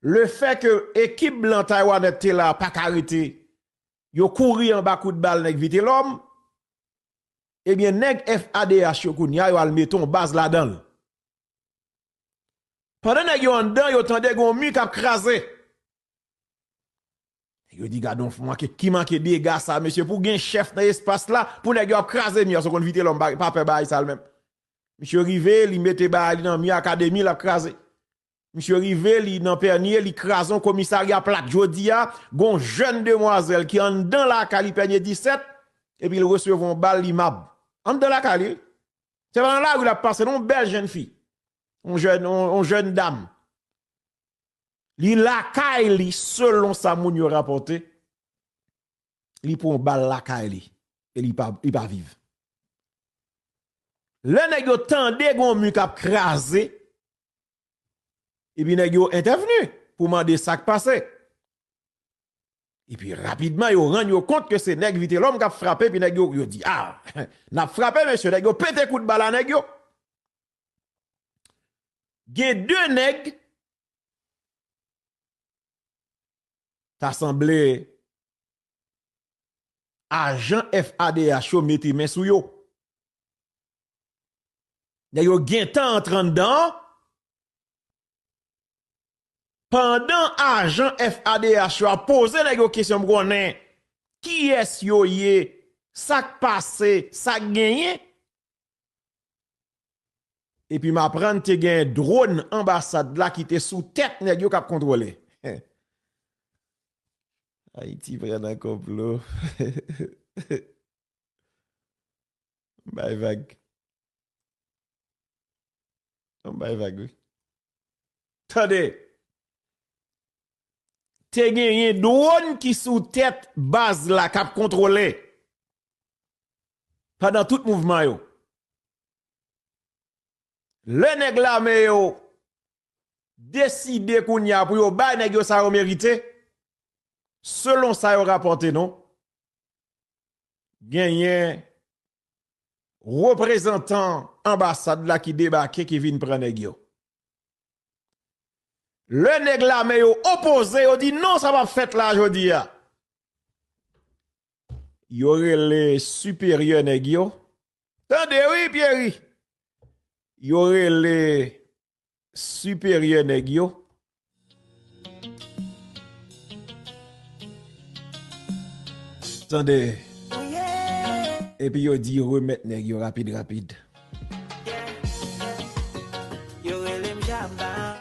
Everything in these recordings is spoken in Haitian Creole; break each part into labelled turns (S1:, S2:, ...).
S1: le fait que l'équipe blanc Taïwan était là, pas arrêté, yo couri en bas coup de balle, nèg vite l'homme, eh bien, nèg FADH yo kounya, yo al meton base là-dedans. Pendant nèg yo en dedans, yo tande gon mi k'ap krasé. Yo dit gadon qui manque des gars ça monsieur pour gen chef dans espace là pour nèg yo ap krasé mi so kon vite l'homme pas peur bail ça même. Monsieur rivé, li mette bail dans mi académie l'a krasé. Monsieur rivé, li dans pernier, li krason commissariat plaque jodi a, gon jeune demoiselle qui en dans la cali pernier 17 et puis il recevon balle li mab. En dans la cali. C'est dans là où il a passé non belle jeune fille. On jeune dame. Li la li selon sa moun yo rapporté. Li pour balle la li et li pas vive. Le nèg yo tande gon mu k'ap krasé. Et puis nèg yo intervenu pour demander ça qui passé. Et puis rapidement yo rend yo compte que c'est nèg vite l'homme qui a frappé puis nèg yo dit ah n'a frappé monsieur nèg yo pété coup de balle à nèg yo. Gen deux nèg t'a semblé agent FADH yo mette main sou yo. Nèg yo gen temps entrant dedans. Pendant agent FADH a posé la question m'konnen qui est yo yé ça passé ça gagné et puis m'apprendre te gen drone ambassade là qui était sous tête nèg yo k'ap contrôler. Haïti prend un complot. Bye vague. Bye vague. Attendez. Te genye drone qui sous tête base la cap contrôlé pendant tout mouvement yo. Le nèg la me yo décide kounya pour yo bay nèg yo sa yo mérité selon ça yo rapporté non. Genye représentant ambassade là qui débarqué qui vient prendre nèg yo. Le nèg la me yo opposé, yo dit non, ça va fait là jodi ya. Yo les supérieurs nèg yo. Tendez oui Pierre. Yo les supérieurs nèg yo. Tendez. Et puis yo dit remettre nèg yo rapide.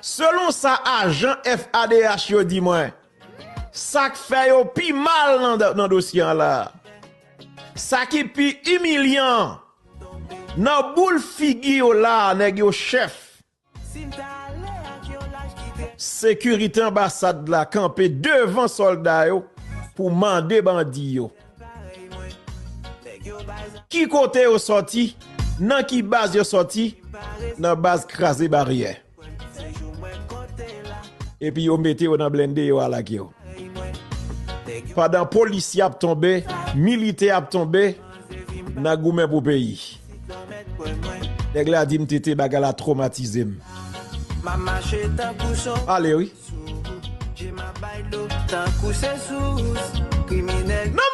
S1: Selon sa agent FADH yo dit moi, ça fait yo pi mal dans dossier là. Ça qui pi humiliant. Nan boule figure là nèg yo chef. Sécurité ambassade là campé devant soldats yo pour mander bandi yo. Qui côté yo sorti? Nan qui base yo sorti? Nan base crasé barrière. Et puis, yo mette yo dans blende yo à la yo. Pendant policier a tombé, militaire a tombé, na goumen pour pays. Nèg la di m'tete bagala traumatisé. Allez oui. Non